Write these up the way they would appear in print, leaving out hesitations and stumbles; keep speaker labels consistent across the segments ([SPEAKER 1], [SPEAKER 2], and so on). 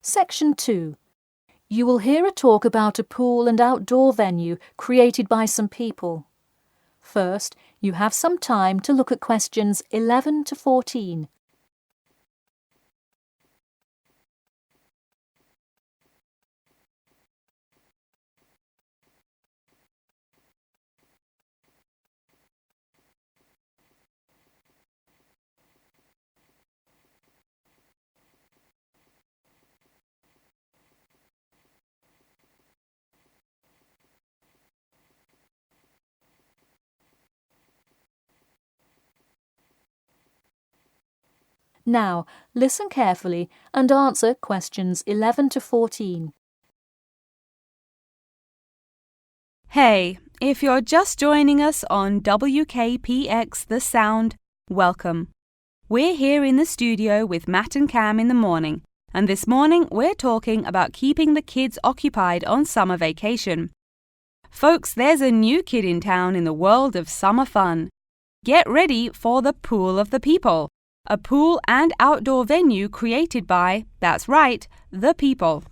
[SPEAKER 1] Section 2. You will hear a talk about a pool and outdoor venue created by some people. First, you have some time to look at questions 11 to 14. Now, listen carefully and answer questions 11 to 14.
[SPEAKER 2] Hey, if you're just joining us on WKPX The Sound, welcome. We're here in the studio with Matt and Cam in the morning, and this morning we're talking about keeping the kids occupied on summer vacation. Folks, there's a new kid in town in the world of summer fun. Get ready for the Pool of the People, a pool and outdoor venue created by, that's right, the people.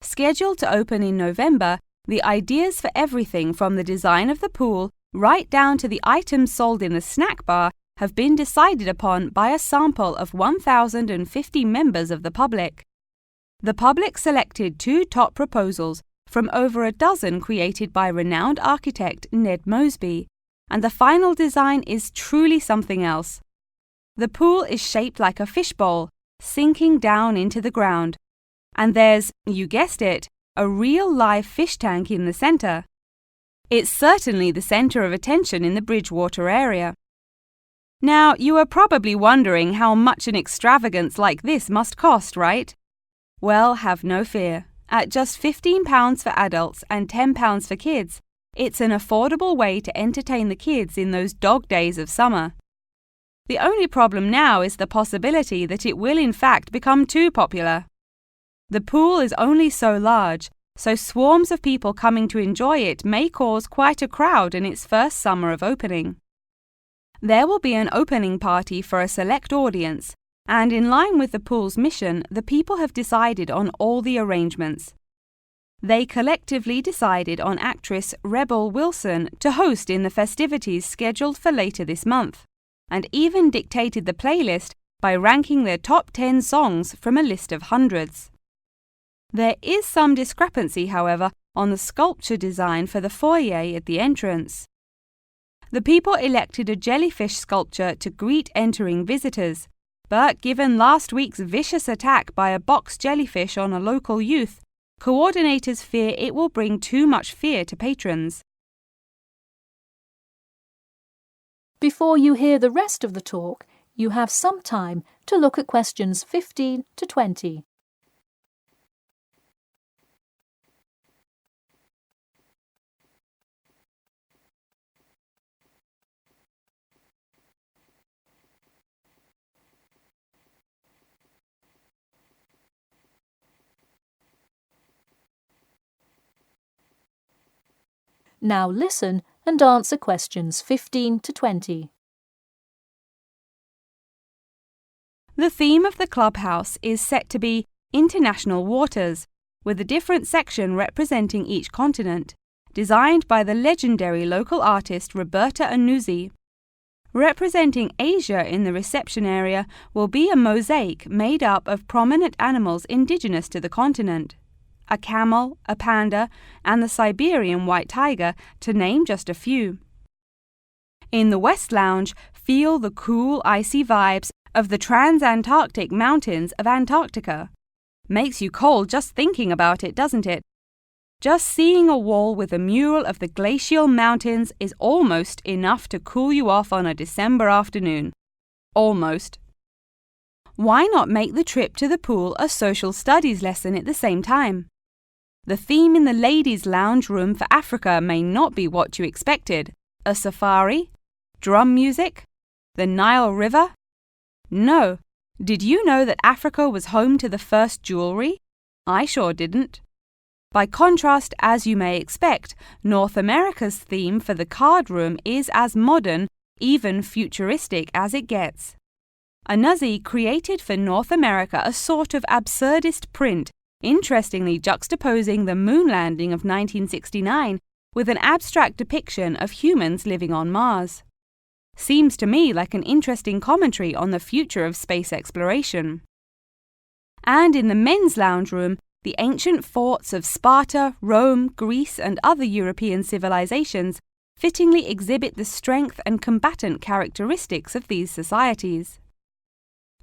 [SPEAKER 2] Scheduled to open in November, the ideas for everything from the design of the pool right down to the items sold in the snack bar have been decided upon by a sample of 1,050 members of the public. The public selected 2 top proposals from over a dozen created by renowned architect Ned Mosby, and the final design is truly something else. The pool is shaped like a fishbowl, sinking down into the ground. And there's, you guessed it, a real live fish tank in the center. It's certainly the center of attention in the Bridgewater area. Now, you are probably wondering how much an extravagance like this must cost, right? Well, have no fear. At just £15 for adults and £10 for kids, it's an affordable way to entertain the kids in those dog days of summer. The only problem now is the possibility that it will in fact become too popular. The pool is only so large, so swarms of people coming to enjoy it may cause quite a crowd in its first summer of opening. There will be an opening party for a select audience, and in line with the pool's mission, the people have decided on all the arrangements. They collectively decided on actress Rebel Wilson to host in the festivities scheduled for later this month, and even dictated the playlist by ranking their top 10 songs from a list of hundreds. There is some discrepancy, however, on the sculpture design for the foyer at the entrance. The people elected a jellyfish sculpture to greet entering visitors, but given last week's vicious attack by a box jellyfish on a local youth, coordinators fear it will bring too much fear to patrons.
[SPEAKER 1] Before you hear the rest of the talk, you have some time to look at questions 15 to 20. Now listen and answer questions 15 to 20.
[SPEAKER 2] The theme of the clubhouse is set to be International Waters, with a different section representing each continent, designed by the legendary local artist Roberta Annuzzi. Representing Asia in the reception area will be a mosaic made up of prominent animals indigenous to the continent. A camel, a panda, and the Siberian white tiger, to name just a few. In the West Lounge, feel the cool, icy vibes of the Transantarctic Mountains of Antarctica. Makes you cold just thinking about it, doesn't it? Just seeing a wall with a mural of the glacial mountains is almost enough to cool you off on a December afternoon. Almost. Why not make the trip to the pool a social studies lesson at the same time? The theme in the ladies' lounge room for Africa may not be what you expected. A safari? Drum music? The Nile River? No. Did you know that Africa was home to the first jewelry? I sure didn't. By contrast, as you may expect, North America's theme for the card room is as modern, even futuristic as it gets. Anuzzi created for North America a sort of absurdist print, interestingly juxtaposing the moon landing of 1969 with an abstract depiction of humans living on Mars. Seems to me like an interesting commentary on the future of space exploration. And in the men's lounge room, the ancient forts of Sparta, Rome, Greece, and other European civilizations fittingly exhibit the strength and combatant characteristics of these societies.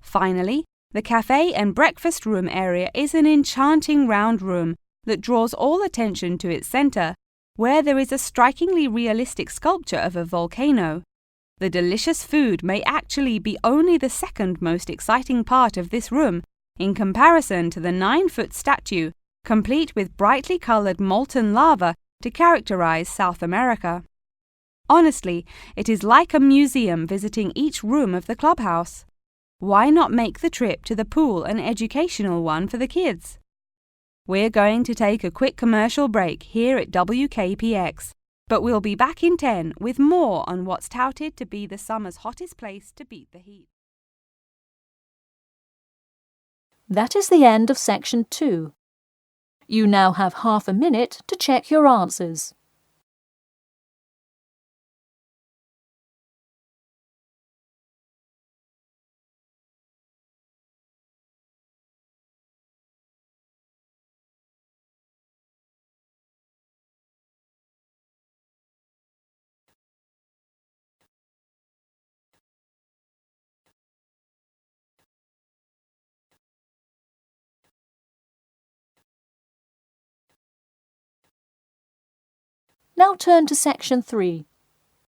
[SPEAKER 2] Finally, the cafe and breakfast room area is an enchanting round room that draws all attention to its center, where there is a strikingly realistic sculpture of a volcano. The delicious food may actually be only the second most exciting part of this room in comparison to the 9-foot statue, complete with brightly colored molten lava to characterize South America. Honestly, it is like a museum visiting each room of the clubhouse. Why not make the trip to the pool an educational one for the kids? We're going to take a quick commercial break here at WKPX, but we'll be back in 10 with more on what's touted to be the summer's hottest place to beat the heat.
[SPEAKER 1] That is the end of section 2. You now have half a minute to check your answers. Now turn to section 3.